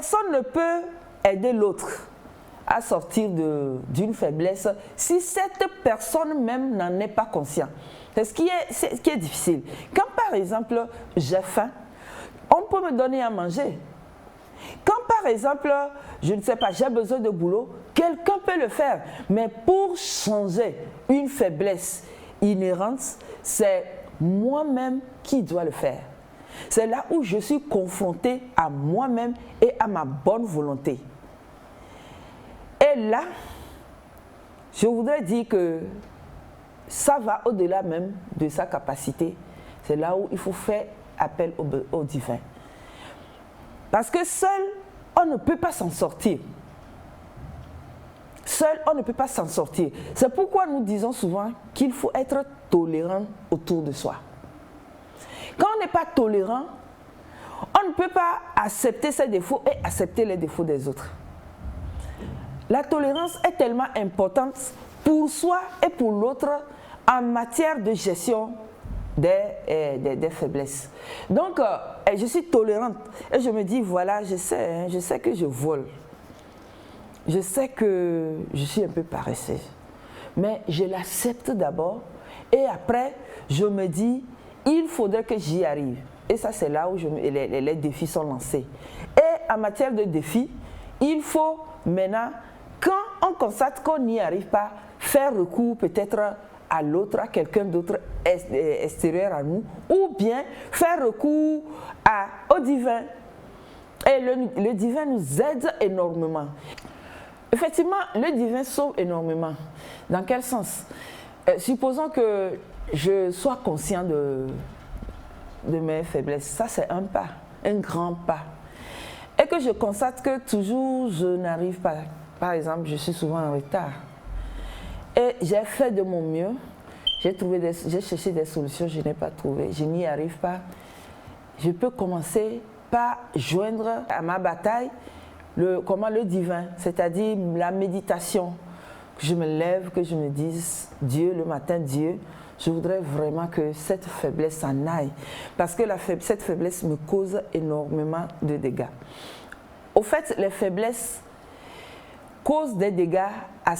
personne ne peut aider l'autre à sortir d'une faiblesse si cette personne même n'en est pas conscient. C'est ce qui est difficile. Quand par exemple j'ai faim, on peut me donner à manger. Quand par exemple, je ne sais pas, j'ai besoin de boulot, quelqu'un peut le faire. Mais pour changer une faiblesse inhérente, c'est moi-même qui dois le faire. C'est là où je suis confronté à moi-même et à ma bonne volonté. Et là, je voudrais dire que ça va au-delà même de sa capacité. C'est là où il faut faire appel au divin. Parce que seul, on ne peut pas s'en sortir. Seul, on ne peut pas s'en sortir. C'est pourquoi nous disons souvent qu'il faut être tolérant autour de soi. Quand on n'est pas tolérant, on ne peut pas accepter ses défauts et accepter les défauts des autres. La tolérance est tellement importante pour soi et pour l'autre en matière de gestion des faiblesses. Donc, je suis tolérante et je me dis, voilà, je sais que je vole. Je sais que je suis un peu paresseuse. Mais je l'accepte d'abord et après, je me dis, il faudrait que j'y arrive. Et ça, c'est là où les défis sont lancés. Et en matière de défis, il faut maintenant, quand on constate qu'on n'y arrive pas, faire recours peut-être à l'autre, à quelqu'un d'autre extérieur à nous, ou bien faire recours au divin. Et le divin nous aide énormément. Effectivement, le divin sauve énormément. Dans quel sens? Supposons que je sois conscient de mes faiblesses. Ça, c'est un pas, un grand pas. Et que je constate que toujours je n'arrive pas. Par exemple, je suis souvent en retard. Et j'ai fait de mon mieux. J'ai cherché des solutions, je n'ai pas trouvé. Je n'y arrive pas. Je peux commencer par joindre à ma bataille le divin, c'est-à-dire la méditation. Que je me lève, que je me dise, Dieu, le matin, Dieu, je voudrais vraiment que cette faiblesse s'en aille. Parce que cette faiblesse me cause énormément de dégâts. Au fait, les faiblesses causent des dégâts à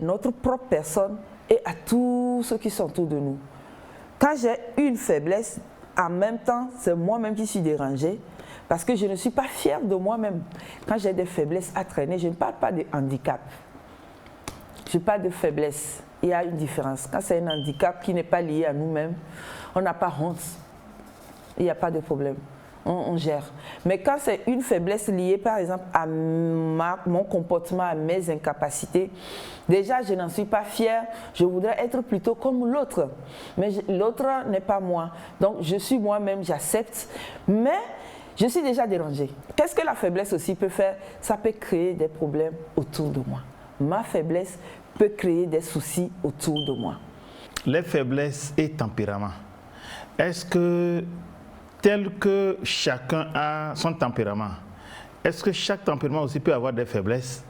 notre propre personne et à tous ceux qui sont autour de nous. Quand j'ai une faiblesse, en même temps, c'est moi-même qui suis dérangée parce que je ne suis pas fière de moi-même. Quand j'ai des faiblesses à traîner, je ne parle pas de handicap. Je parle de faiblesse. Il y a une différence. Quand c'est un handicap qui n'est pas lié à nous-mêmes, on n'a pas honte. Il n'y a pas de problème. On gère. Mais quand c'est une faiblesse liée, par exemple, à mon comportement, à mes incapacités, déjà, je n'en suis pas fière. Je voudrais être plutôt comme l'autre. Mais l'autre n'est pas moi. Donc, je suis moi-même, j'accepte. Mais je suis déjà dérangée. Qu'est-ce que la faiblesse aussi peut faire? Ça peut créer des problèmes autour de moi. Ma faiblesse peut créer des soucis autour de moi. Les faiblesses et tempéraments. Est-ce que, tel que chacun a son tempérament, est-ce que chaque tempérament aussi peut avoir des faiblesses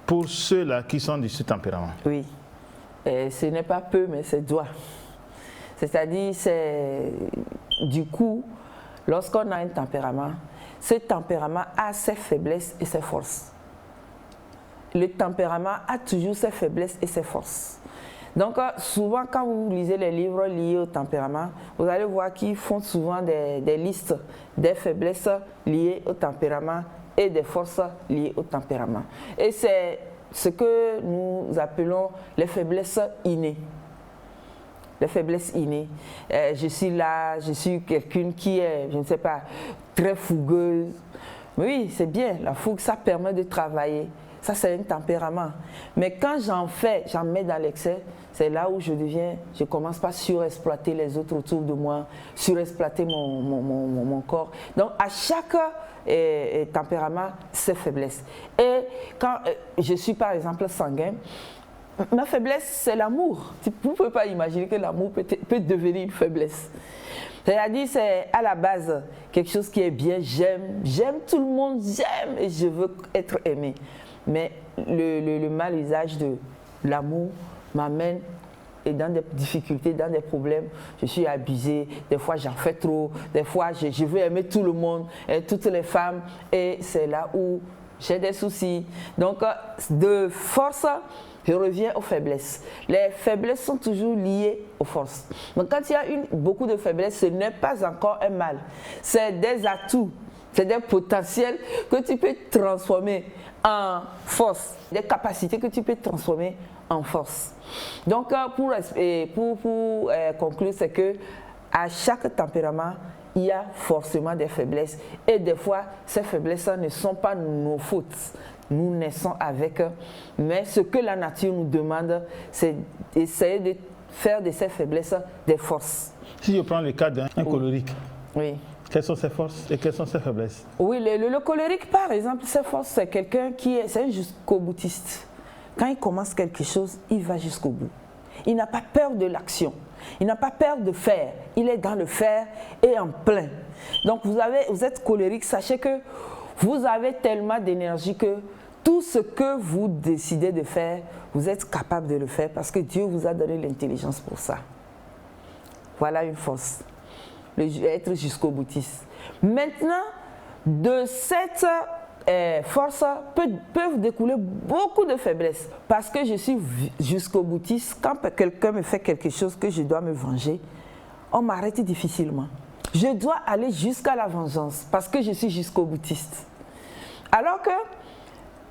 pour ceux-là qui sont de ce tempérament? Oui. Et ce n'est pas peu, mais c'est doit. C'est-à-dire, du coup, lorsqu'on a un tempérament, ce tempérament a ses faiblesses et ses forces. Le tempérament a toujours ses faiblesses et ses forces. Donc, souvent, quand vous lisez les livres liés au tempérament, vous allez voir qu'ils font souvent des listes des faiblesses liées au tempérament et des forces liées au tempérament. Et c'est ce que nous appelons les faiblesses innées. Les faiblesses innées. Je suis là, je suis quelqu'un qui est, je ne sais pas, très fougueuse. Oui, c'est bien, la fougue, ça permet de travailler. Ça, c'est un tempérament. Mais quand j'en mets dans l'excès, c'est là où je commence par surexploiter les autres autour de moi, surexploiter mon corps. Donc, à chaque tempérament, c'est faiblesse. Et quand je suis, par exemple, sanguin, ma faiblesse, c'est l'amour. Vous ne pouvez pas imaginer que l'amour peut devenir une faiblesse. C'est-à-dire, c'est à la base quelque chose qui est bien, j'aime tout le monde, j'aime et je veux être aimé. Mais le mal usage de l'amour m'amène dans des difficultés, dans des problèmes, je suis abusée, des fois j'en fais trop, des fois je veux aimer tout le monde, et toutes les femmes, et c'est là où j'ai des soucis. Donc de force, je reviens aux faiblesses. Les faiblesses sont toujours liées aux forces. Donc quand il y a beaucoup de faiblesses, ce n'est pas encore un mal. C'est des atouts, c'est des potentiels que tu peux transformer en force, des capacités que tu peux transformer en force. Donc pour conclure, c'est que à chaque tempérament, il y a forcément des faiblesses. Et des fois, ces faiblesses ne sont pas nos fautes. Nous naissons avec eux. Mais ce que la nature nous demande, c'est d'essayer de faire de ces faiblesses des forces. Si je prends le cas d'un colérique, oui. Quelles sont ses forces et quelles sont ses faiblesses? Oui, le colérique, par exemple, ses forces, c'est quelqu'un c'est un jusqu'au boutiste. Quand il commence quelque chose, il va jusqu'au bout. Il n'a pas peur de l'action. Il n'a pas peur de faire. Il est dans le faire et en plein. Donc vous êtes colérique, sachez que vous avez tellement d'énergie que tout ce que vous décidez de faire, vous êtes capable de le faire parce que Dieu vous a donné l'intelligence pour ça. Voilà une force. Être jusqu'au boutiste. Maintenant, de cette force peuvent découler beaucoup de faiblesses. Parce que je suis jusqu'au boutiste, quand quelqu'un me fait quelque chose que je dois me venger, on m'arrête difficilement. Je dois aller jusqu'à la vengeance parce que je suis jusqu'au boutiste. Alors que,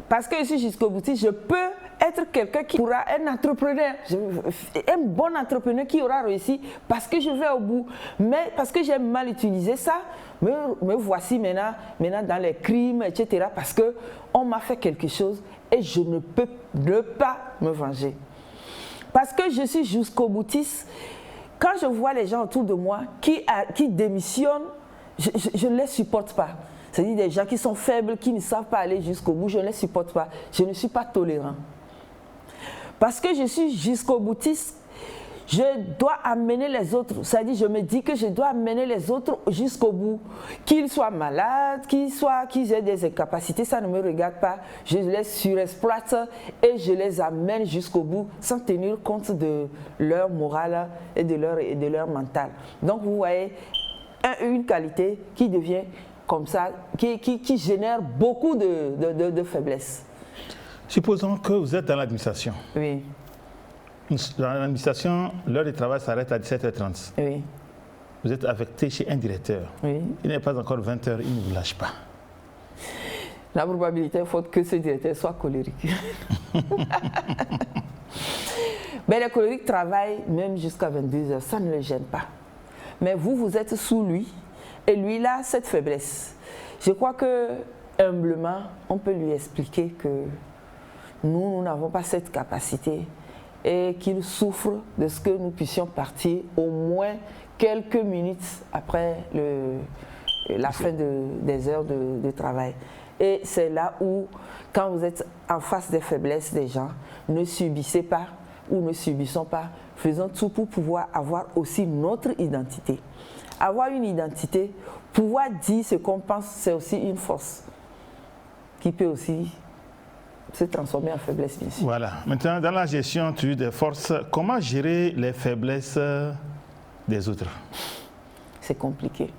parce que je suis jusqu'au boutiste, je peux être quelqu'un qui pourra, un entrepreneur, un bon entrepreneur qui aura réussi parce que je vais au bout. Mais parce que j'ai mal utilisé ça, me voici maintenant dans les crimes, etc. Parce qu'on m'a fait quelque chose et je ne peux pas me venger. Parce que je suis jusqu'au boutiste, quand je vois les gens autour de moi qui démissionnent, je ne les supporte pas. C'est-à-dire des gens qui sont faibles, qui ne savent pas aller jusqu'au bout, je ne les supporte pas. Je ne suis pas tolérant. Parce que je suis jusqu'au boutiste, je dois amener les autres. C'est-à-dire, je me dis que je dois amener les autres jusqu'au bout. Qu'ils soient malades, qu'ils aient des incapacités, ça ne me regarde pas. Je les surexploite et je les amène jusqu'au bout sans tenir compte de leur morale et de leur mental. Donc, vous voyez, une qualité qui devient comme ça, qui génère beaucoup de faiblesses. Supposons que vous êtes dans l'administration. Oui. Dans l'administration, l'heure de travail s'arrête à 17h30. Oui. Vous êtes affecté chez un directeur. Oui. Il n'est pas encore 20h, il ne vous lâche pas. La probabilité est forte que ce directeur soit colérique. Mais les colériques travaillent même jusqu'à 22h, ça ne le gêne pas. Mais vous êtes sous lui et lui, il a cette faiblesse. Je crois que, humblement, on peut lui expliquer que nous n'avons pas cette capacité et qu'il souffre de ce que nous puissions partir au moins quelques minutes après la fin des heures de travail. Et c'est là où, quand vous êtes en face des faiblesses des gens, ne subissez pas ou ne subissons pas, faisons tout pour pouvoir avoir aussi notre identité. Avoir une identité, pouvoir dire ce qu'on pense, c'est aussi une force qui peut aussi se transformer en faiblesse, bien sûr. Voilà. Maintenant, dans la gestion des forces, comment gérer les faiblesses des autres? C'est compliqué.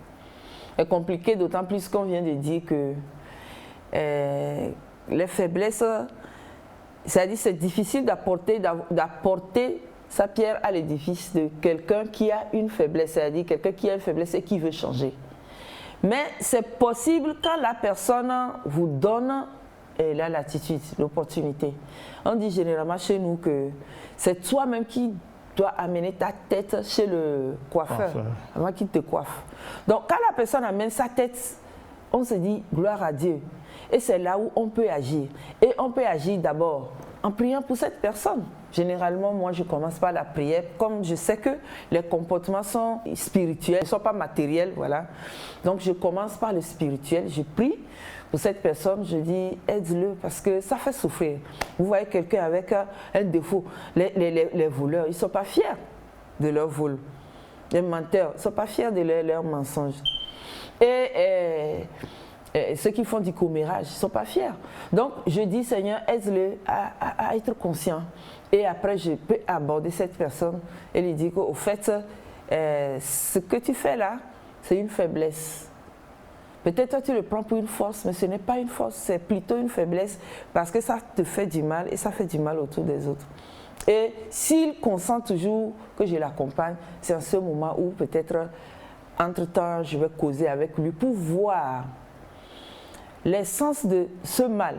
C'est compliqué, d'autant plus qu'on vient de dire que les faiblesses, c'est-à-dire c'est difficile d'apporter sa pierre à l'édifice de quelqu'un qui a une faiblesse, c'est-à-dire quelqu'un qui a une faiblesse et qui veut changer. Mais c'est possible quand la personne vous donne la latitude, l'opportunité. On dit généralement chez nous que c'est toi-même qui dois amener ta tête chez le coiffeur avant qu'il te coiffe. Donc quand la personne amène sa tête, on se dit gloire à Dieu. Et c'est là où on peut agir. Et on peut agir d'abord en priant pour cette personne. Généralement, moi, je commence par la prière. Comme je sais que les comportements sont spirituels, ils ne sont pas matériels, voilà. Donc, je commence par le spirituel. Je prie pour cette personne. Je dis, aide-le parce que ça fait souffrir. Vous voyez quelqu'un avec un défaut. Les voleurs, ils ne sont pas fiers de leur vol. Les menteurs, ils ne sont pas fiers de leur mensonge. Et ceux qui font du commérage, ils ne sont pas fiers. Donc, je dis, Seigneur, aide-le à être conscient. Et après, je peux aborder cette personne et lui dire qu'au fait, ce que tu fais là, c'est une faiblesse. Peut-être toi, tu le prends pour une force, mais ce n'est pas une force, c'est plutôt une faiblesse parce que ça te fait du mal et ça fait du mal autour des autres. Et s'il consent toujours que je l'accompagne, c'est en ce moment où peut-être, entre-temps, je vais causer avec lui pour voir l'essence de ce mal.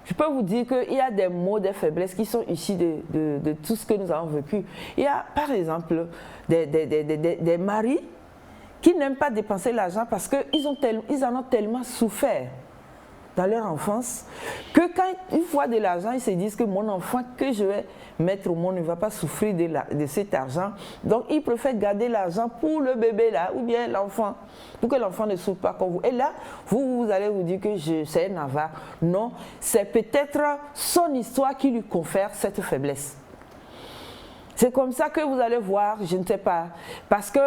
Je peux vous dire qu'il y a des maux, des faiblesses qui sont issus de tout ce que nous avons vécu. Il y a par exemple des maris qui n'aiment pas dépenser l'argent parce qu'ils en ont tellement souffert dans leur enfance que quand ils voient de l'argent, ils se disent que mon enfant que je vais mettre au monde ne va pas souffrir de cet argent. Donc ils préfèrent garder l'argent pour le bébé là ou bien l'enfant, pour que l'enfant ne souffre pas comme vous. Et là, vous allez vous dire que c'est un avare. Non, c'est peut-être son histoire qui lui confère cette faiblesse. C'est comme ça que vous allez voir, je ne sais pas, parce que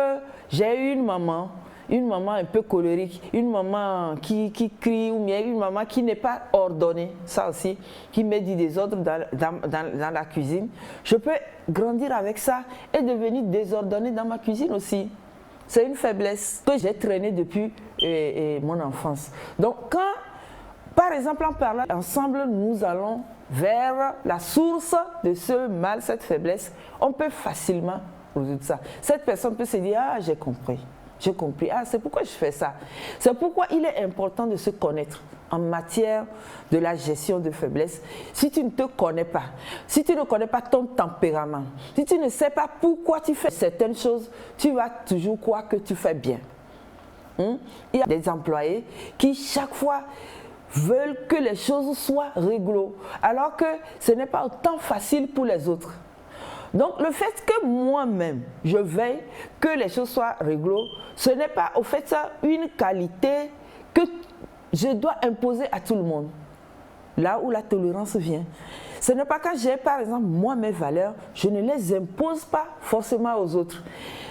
j'ai eu une maman un peu colérique, une maman qui crie, ou bien une maman qui n'est pas ordonnée, ça aussi, qui met du désordre dans la cuisine. Je peux grandir avec ça et devenir désordonnée dans ma cuisine aussi. C'est une faiblesse que j'ai traînée depuis mon enfance. Donc quand, par exemple, en parlant ensemble, nous allons vers la source de ce mal, cette faiblesse, on peut facilement résoudre ça. Cette personne peut se dire, ah, j'ai compris. J'ai compris, ah, c'est pourquoi je fais ça. C'est pourquoi il est important de se connaître en matière de la gestion de faiblesse. Si tu ne te connais pas, si tu ne connais pas ton tempérament, si tu ne sais pas pourquoi tu fais certaines choses, tu vas toujours croire que tu fais bien. Il y a des employés qui, chaque fois, veulent que les choses soient réglo, alors que ce n'est pas autant facile pour les autres. Donc le fait que moi-même, je veille que les choses soient réglo, ce n'est pas au fait ça une qualité que je dois imposer à tout le monde. Là où la tolérance vient. Ce n'est pas quand j'ai par exemple moi mes valeurs, je ne les impose pas forcément aux autres.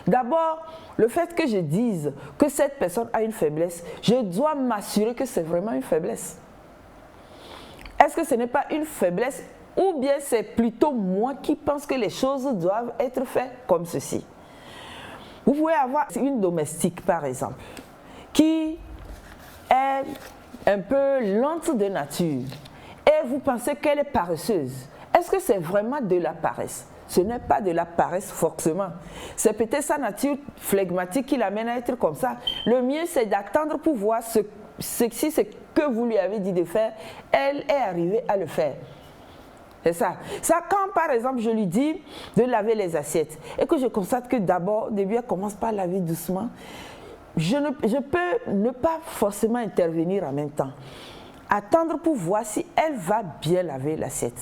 D'abord, le fait que je dise que cette personne a une faiblesse, je dois m'assurer que c'est vraiment une faiblesse. Est-ce que ce n'est pas une faiblesse ou bien c'est plutôt moi qui pense que les choses doivent être faites comme ceci? Vous pouvez avoir une domestique par exemple qui est un peu lente de nature et vous pensez qu'elle est paresseuse. Est-ce que c'est vraiment de la paresse? Ce n'est pas de la paresse forcément. C'est peut-être sa nature flegmatique qui l'amène à être comme ça. Le mieux c'est d'attendre pour voir si ce que vous lui avez dit de faire, elle est arrivée à le faire. C'est ça. Ça, quand par exemple je lui dis de laver les assiettes et que je constate que d'abord, au début, elle commence par laver doucement, je peux ne pas forcément intervenir en même temps. Attendre pour voir si elle va bien laver l'assiette.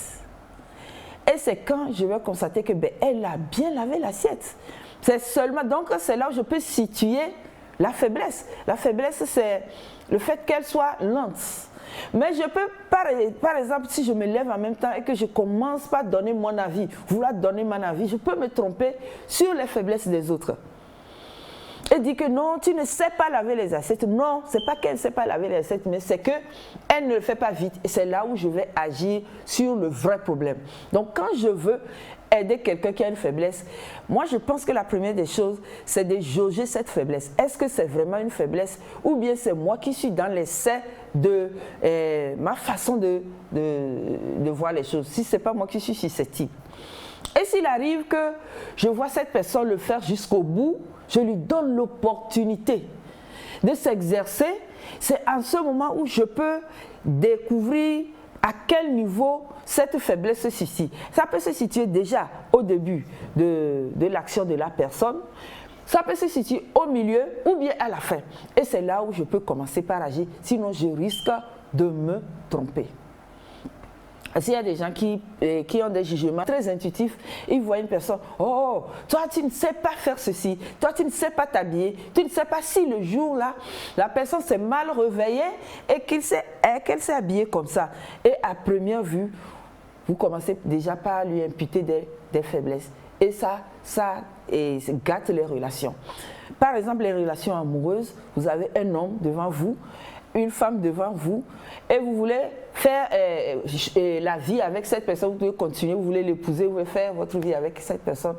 Et c'est quand je vais constater que elle a bien lavé l'assiette. C'est seulement, donc c'est là où je peux situer la faiblesse. La faiblesse, c'est le fait qu'elle soit lente. Mais je peux, par exemple, si je me lève en même temps et que je commence par donner mon avis, vouloir donner mon avis, je peux me tromper sur les faiblesses des autres. Et dire que non, tu ne sais pas laver les assiettes. Non, ce n'est pas qu'elle ne sait pas laver les assiettes, mais c'est qu'elle ne le fait pas vite. Et c'est là où je vais agir sur le vrai problème. Donc quand je veux aider quelqu'un qui a une faiblesse, moi je pense que la première des choses, c'est de jauger cette faiblesse. Est-ce que c'est vraiment une faiblesse ou bien c'est moi qui suis dans l'essai de ma façon de voir les choses? Si ce n'est pas moi qui suis susceptible. Et s'il arrive que je vois cette personne le faire jusqu'au bout, je lui donne l'opportunité de s'exercer. C'est en ce moment où je peux découvrir à quel niveau cette faiblesse se situe. Ça peut se situer déjà au début de l'action de la personne. Ça peut se situer au milieu ou bien à la fin. Et c'est là où je peux commencer par agir. Sinon, je risque de me tromper. S'il y a des gens qui ont des jugements très intuitifs, ils voient une personne, oh, toi tu ne sais pas faire ceci, toi tu ne sais pas t'habiller, tu ne sais pas si le jour-là, la personne s'est mal réveillée et qu'elle s'est habillée comme ça. Et à première vue, vous commencez déjà par lui imputer des faiblesses. Et ça gâte les relations. Par exemple, les relations amoureuses, vous avez un homme devant vous, une femme devant vous et vous voulez faire la vie avec cette personne, vous devez continuer, vous voulez l'épouser, vous voulez faire votre vie avec cette personne,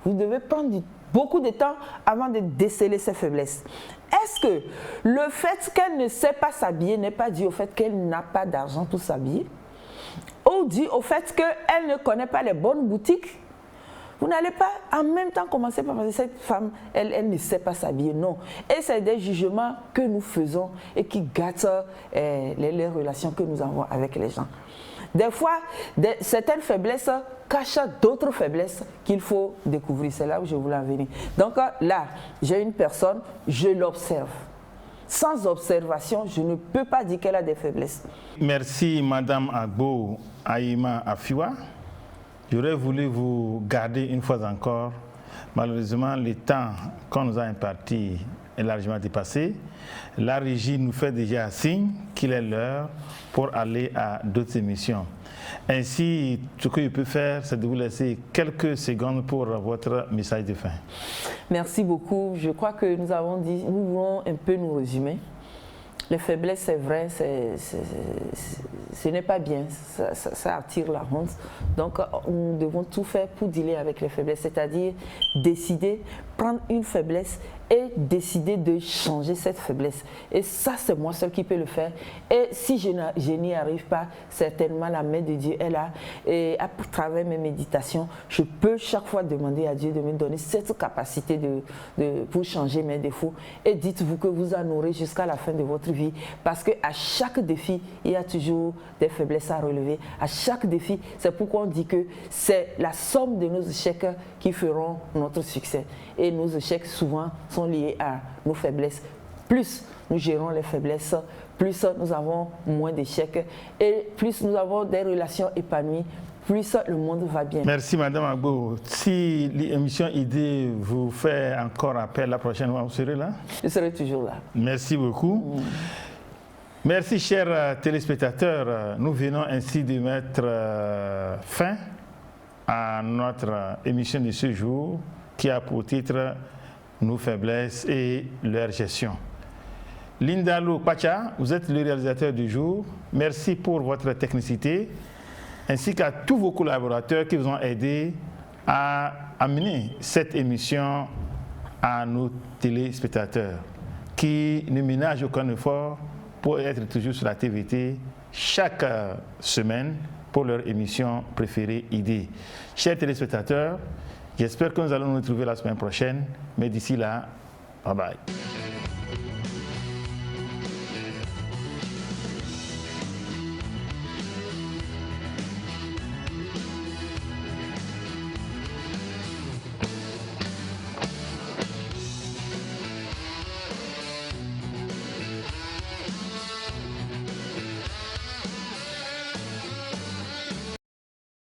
vous devez prendre beaucoup de temps avant de déceler ses faiblesses. Est-ce que le fait qu'elle ne sait pas s'habiller n'est pas dû au fait qu'elle n'a pas d'argent pour s'habiller? Ou dû au fait qu'elle ne connaît pas les bonnes boutiques? Vous n'allez pas en même temps commencer par penser cette femme, elle ne sait pas s'habiller. Non. Et c'est des jugements que nous faisons et qui gâtent les relations que nous avons avec les gens. Des fois, certaines faiblesses cachent d'autres faiblesses qu'il faut découvrir. C'est là où je voulais en venir. Donc là, j'ai une personne, je l'observe. Sans observation, je ne peux pas dire qu'elle a des faiblesses. Merci Madame Agbo Aïma Afiwa. J'aurais voulu vous garder une fois encore. Malheureusement, le temps qu'on nous a imparti est largement dépassé. La régie nous fait déjà signe qu'il est l'heure pour aller à d'autres émissions. Ainsi, ce que je peux faire, c'est de vous laisser quelques secondes pour votre message de fin. Merci beaucoup. Je crois que nous avons dit, nous voulons un peu nous résumer. Les faiblesses, c'est vrai, ce n'est pas bien, ça attire la honte. Donc, nous devons tout faire pour dealer avec les faiblesses, c'est-à-dire décider, prendre une faiblesse et décider de changer cette faiblesse. Et ça, c'est moi seul qui peux le faire. Et si je n'y arrive pas, certainement la main de Dieu est là. Et à travers mes méditations, je peux chaque fois demander à Dieu de me donner cette capacité pour changer mes défauts. Et dites-vous que vous en aurez jusqu'à la fin de votre vie. Parce qu'à chaque défi, il y a toujours des faiblesses à relever. À chaque défi, c'est pourquoi on dit que c'est la somme de nos échecs qui feront notre succès. Et nos échecs, souvent, sont liés à nos faiblesses. Plus nous gérons les faiblesses, plus nous avons moins d'échecs et plus nous avons des relations épanouies, plus le monde va bien. Merci Madame Agbo. Si l'émission Idée vous fait encore appel la prochaine fois, vous serez là? Je serai toujours là. Merci beaucoup. Merci chers téléspectateurs. Nous venons ainsi de mettre fin à notre émission de ce jour qui a pour titre Nos faiblesses et leur gestion. Lindalo Pacha, vous êtes le réalisateur du jour. Merci pour votre technicité, ainsi qu'à tous vos collaborateurs qui vous ont aidé à amener cette émission à nos téléspectateurs, qui ne ménagent aucun effort pour être toujours sur la TVT chaque semaine pour leur émission préférée Idée. Chers téléspectateurs, j'espère que nous allons nous retrouver la semaine prochaine, mais d'ici là, bye bye.